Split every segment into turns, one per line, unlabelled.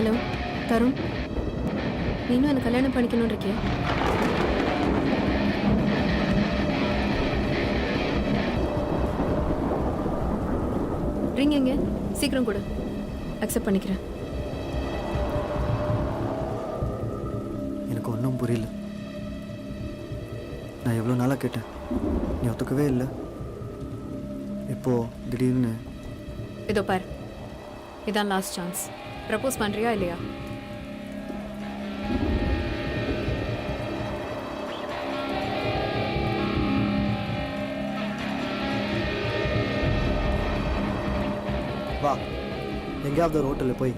Hello Tarun, நீனும் எனக்கு கல்யாணம் பண்ணிக்கணும்னு இருக்கியா? ரிங் எங்க? சீக்கிரம் கொடு, அக்செப்ட் பண்ணிக்கிறேன்.
எனக்கு ஒன்றும் புரியல. நான் எவ்வளோ நாளாக கேட்டேன், நீ ஒத்துக்கவே இல்லை. இப்போ திடீர்னு
இதோ பார், இதான் லாஸ்ட் சான்ஸ். ப்ரப்போஸ் பண்றியா இல்லையா?
வா, எங்கேயாவது ஒரு ஹோட்டலில் போய்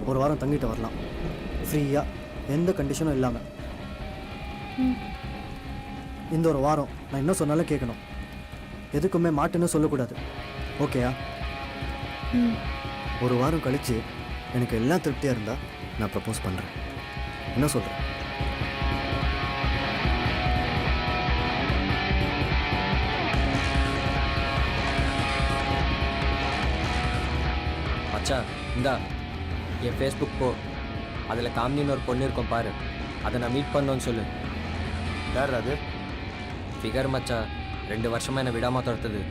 ஒரு வாரம் தங்கிட்டு வரலாம், ஃப்ரீயாக, எந்த கண்டிஷனும் இல்லாமல். இந்த ஒரு வாரம் நான் என்ன சொன்னாலும் கேட்கணும், எதுக்குமே மாட்டேன்னு சொல்லக்கூடாது. ஓகேயா? ஒரு வாரம் கழித்து எனக்கு எல்லாம் திருப்தியாக இருந்தால் நான் ப்ரப்போஸ் பண்ணுறேன். என்ன சொல்கிறேன்?
மச்சா, இந்தா என் ஃபேஸ்புக் போ, அதில் காமினின்னு ஒரு பொண்ணு இருக்கும் பாரு, அதை நான் மீட் பண்ணோன்னு சொல்லு.
யார் அது?
ஃபிகர் மச்சா, 2 வருஷமாக என்னை விடாமல் துரத்துது.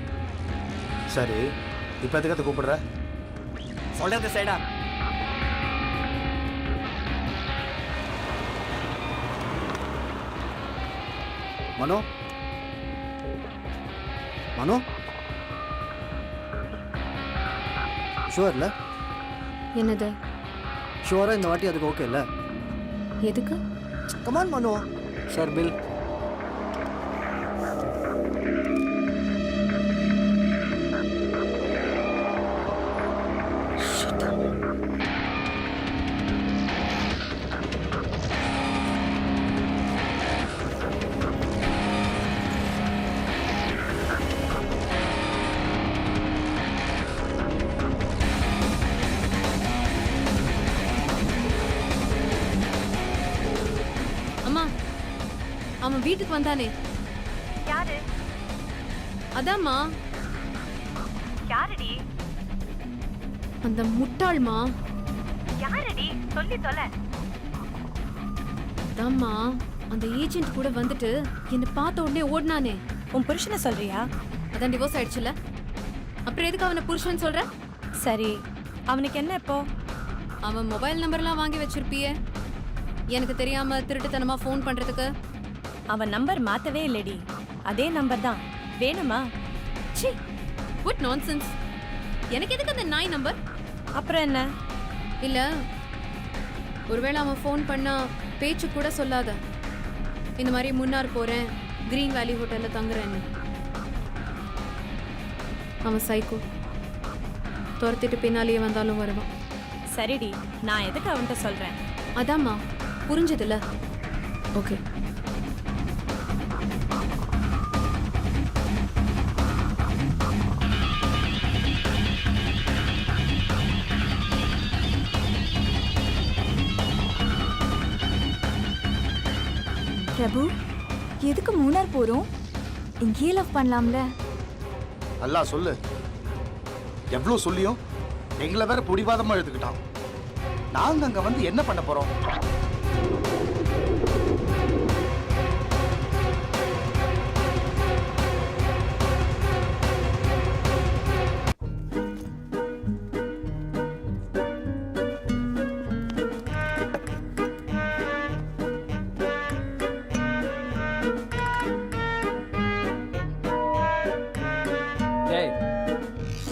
சரி, இப்போ எதுக்கு அதை கூப்பிடுற?
சொல்கிறது சைடா.
மனோ, மனோ, ஷுவர் இல்லை?
என்னது?
ஷுவராக இந்த வாட்டி அதுக்கு ஓகே இல்லை?
எதுக்கு?
கமான் மனோ. Sir bill.
அவன் வீட்டுக்கு வந்தானே.
யாரு?
அதாம்மா.
யாருடி?
அந்த முட்டாள்மா.
யாருடி? சொல்லி தொலை.
அதாம்மா, அந்த ஏஜென்ட் கூட வந்துட்டு என்ன பார்த்த உடனே ஓடினானே.
உன் புருஷனை சொல்றியா?
அதான் டிவோர்ஸ் ஆயிடுச்சுல, அப்புறம் எதுக்கு அவனை புருஷன் சொல்ற?
சரி, அவனுக்கு என்ன இப்போ?
அவன் மொபைல் நம்பர்லாம் வாங்கி வச்சிருப்பியே, எனக்கு தெரியாம திருட்டுத்தனமா ஃபோன் பண்றதுக்கு.
அவன் நம்பர் மாத்தவே இல்லடி, அதே நம்பர் தான். வேணுமா?
C, what nonsense. எனக்கு எதுக்கு அந்த நாய் நம்பர்?
அப்புறம் என்ன?
இல்ல, ஒருவேளை அவன் ஃபோன் பண்ணா பேச்சு கூட சொல்லாத, இந்த மாதிரி முன்னார் போறேன், கிரீன் வேலி ஹோட்டல்ல தங்குறேன்னு. அவன் சைக்கோ, துரத்திட்டு பின்னாலேயே வந்தாலும் வருவான்.
சரிடி, நான் எதுக்கு அவன்கிட்ட சொல்றேன்?
அதாம்மா, புரிஞ்சதுல? ஓகே.
பிரபு, எதுக்கு மூணார் போறோம்? இங்கேயே லவ் பண்ணலாம்ல?
நல்லா சொல்லு. எவ்வளோ சொல்லியும் எங்களை வேற பிடிவாதமா எடுத்துக்கிட்டான். நாங்க அங்க வந்து என்ன பண்ண போறோம்?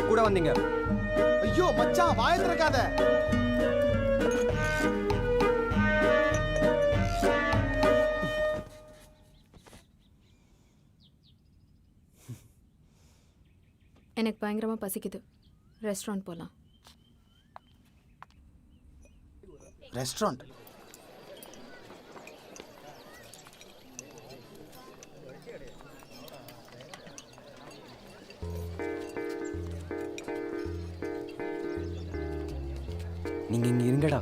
கூட வந்தீங்க.
ஐயோ மச்சான், வாயை திறக்காத.
எனக்கு பயங்கரமா பசிக்குது, ரெஸ்டாரண்ட் போலாம்.
ரெஸ்டாரண்ட்?
நீங்க இங்க இருங்கடா.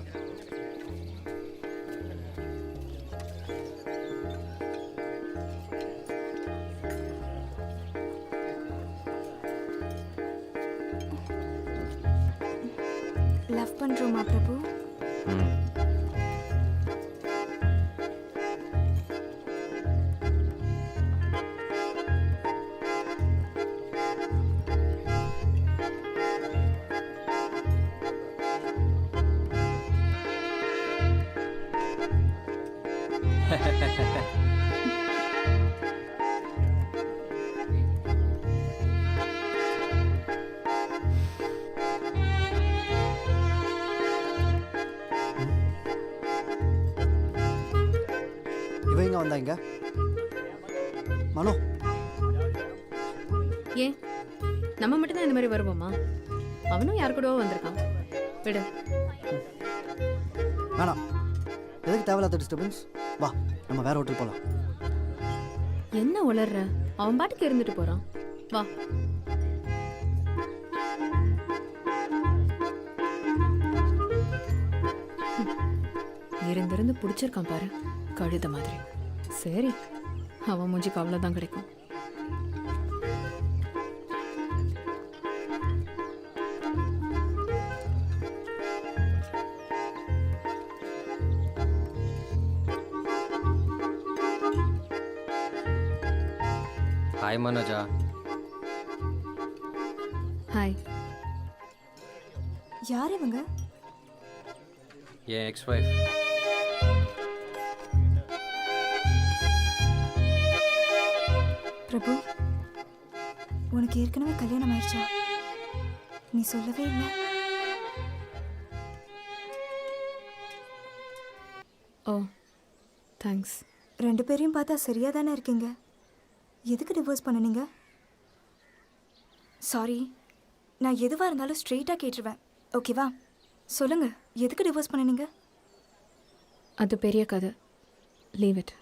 லவ் பண்றோமா பிரபு?
ம்.
இவன் எங்க வந்தா இங்க மனோ?
ஏன் நம்ம மட்டும்தான் இந்த மாதிரி வருவோமா? அவனும் யார் கூடவோ வந்திருக்கான். விடு.
வேணாம், எதுக்கு தேவையில்லாத டிஸ்டர்பன்ஸ்? வா நம்ம வேற ஹோட்டல் போகலாம்.
என்ன உளர்ற? அவன் பாட்டுக்கு இருந்துட்டு போறான். வா. இருந்திருந்து பிடிச்சிருக்கான் பாரு, கழுத மாதிரி. சரி, அவன் மூஞ்சிக்கு அவ்வளோதான் கிடைக்கும்.
ஹாய் மனோஜா.
ஹாய்.
யார் இவங்க?
N X wife.
பிரபு, உனக்கு ஏற்கனவே கல்யாணம் ஆயிடுச்சா? நீ சொல்லவே இல்லை.
ஓ, தேங்க்ஸ்.
ரெண்டு பேரையும் பார்த்தா சரியா தானே இருக்கீங்க. எதுக்கு டிவோர்ஸ் பண்ணுனீங்க? சாரி, நான் எதுவாக இருந்தாலும் ஸ்ட்ரெயிட்டாக கேட்டுருவேன், ஓகேவா? சொல்லுங்க, எதுக்கு டிவோர்ஸ் பண்ணுனீங்க?
அது பெரிய கதை. Leave it.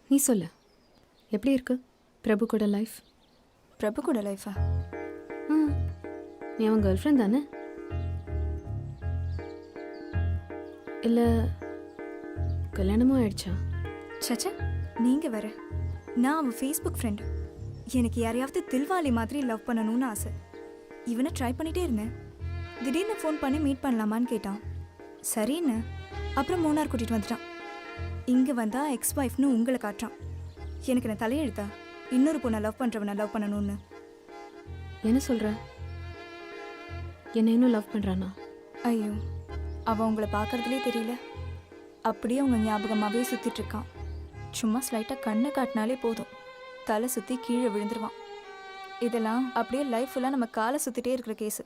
நீ சொல்லு, எப்படி இருக்கு பிரபு கூட லைஃப்?
பிரபு கூட லைஃபா?
நீ அவன் கேர்ள் ஃப்ரெண்ட் தானே? இல்லை கல்யாணமும் ஆயிடுச்சா?
சச்சா, நீங்கள் வேற. நான் அவன் ஃபேஸ்புக் ஃப்ரெண்டு. எனக்கு யாரையாவது தில்வாலி மாதிரி லவ் பண்ணணும்னு ஆசை. இவனை ட்ரை பண்ணிகிட்டே இருந்தேன். திடீர்னு ஃபோன் பண்ணி மீட் பண்ணலாமான்னு கேட்டான். சரின்னு அப்புறம் மூணார் கூட்டிகிட்டு வந்துட்டான். இங்கே வந்தால் எக்ஸ் ஒய்ஃப்னு உங்களை காட்டுறான். எனக்கு நான் தலையெழுத்தா இன்னொரு பொண்ணை லவ் பண்ணுறவனை லவ் பண்ணணும்னு?
என்ன சொல்கிற? என்ன இன்னும் லவ் பண்ணுறானா?
ஐயோ, அவன் உங்களை பார்க்குறதுலே தெரியல. அப்படியே உங்கள் ஞாபகமாகவே சுற்றிட்டு இருக்கான். சும்மா ஸ்லைட்டாக கண்ணை காட்டினாலே போதும், தலை சுற்றி கீழே விழுந்துருவான். இதெல்லாம் அப்படியே லைஃப் ஃபுல்லாக நம்ம காலை சுற்றிட்டே இருக்கிற கேஸு.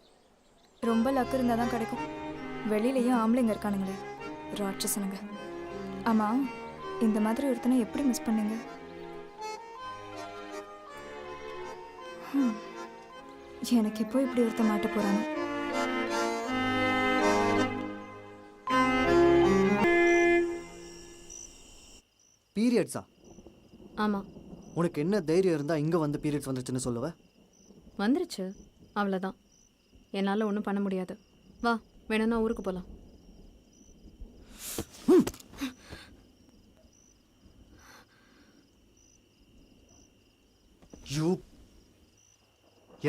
ரொம்ப லக்கு இருந்தால் தான் கிடைக்கும். வெளியிலையும் ஆம்பளைங்க இருக்கானுங்களே, ராட்சசனுங்க. ஆமாம், இந்த மாதிரி ஒருத்தனை எப்படி மிஸ் பண்ணுங்க? எனக்கு எப்போ இப்படி ஒருத்தன் மாட்ட போகிறானோ?
பீரியட்ஸா?
ஆமாம்.
உனக்கு என்ன தைரியம் இருந்தால் இங்கே வந்து பீரியட்ஸ் வந்துச்சுன்னு சொல்லுவ?
வந்துருச்சு, அவ்வளோதான். என்னால் ஒன்றும் பண்ண முடியாது. வா, வேணும்னா ஊருக்கு போகலாம்.
யூ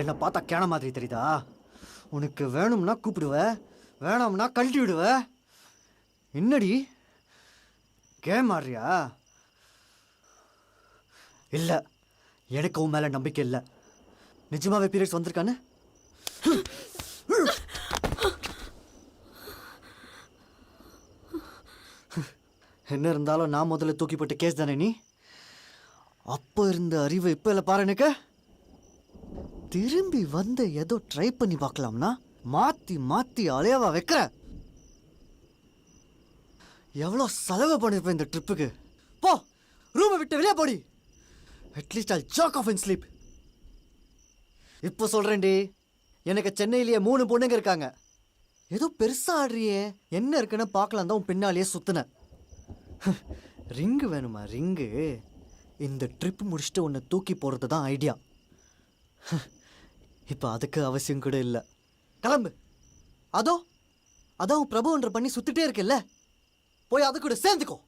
என்னை பார்த்தா கேன மாதிரி தெரியுதா? உனக்கு வேணும்னா கூப்பிடுவ, வேணாம்னா கழட்டி விடுவ. என்னடி கேம் ஆடுறியா? இல்லை, எனக்கு உன் மேலே நம்பிக்கை இல்லை. நிஜமாவே பீரியட்ஸ் வந்திருக்கான்னு? என்ன இருந்தாலும் நான் முதல்ல தூக்கி போட்ட கேஸ் தானே நீ? அப்போ இருந்த அறிவு இப்போ இல்லை பாரு. எனக்கு திரும்பி வந்து ஏதோ ட்ரை பண்ணி பார்க்கலாம்னா மாற்றி மாற்றி அலையவா வைக்கிற. எவ்வளோ செலவு பண்ணிருப்பேன் இந்த ட்ரிப்புக்கு. போ, ரூமை விட்டு வெளியே போடி. At least I'll jerk off and sleep. இப்போ சொல்கிறேன்டி, எனக்கு சென்னையிலேயே 3 பொண்ணுங்க இருக்காங்க. ஏதோ பெருசாக ஆடுறியே, என்ன இருக்குன்னு பார்க்கலாம் தான் உன் பின்னாலேயே சுற்றினேன். ரிங்கு வேணுமா? ரிங்கு இந்த ட்ரிப் முடிச்சுட்டு உன்னை தூக்கி போடுறது தான் ஐடியா. இப்போ அதுக்கு அவசியம் கூட இல்லை. கிளம்பு. அதான் உன் பிரபுன்ற பண்ணி சுற்றிட்டே இருக்குல்ல, போய் அது கூட சேர்ந்துக்கோ.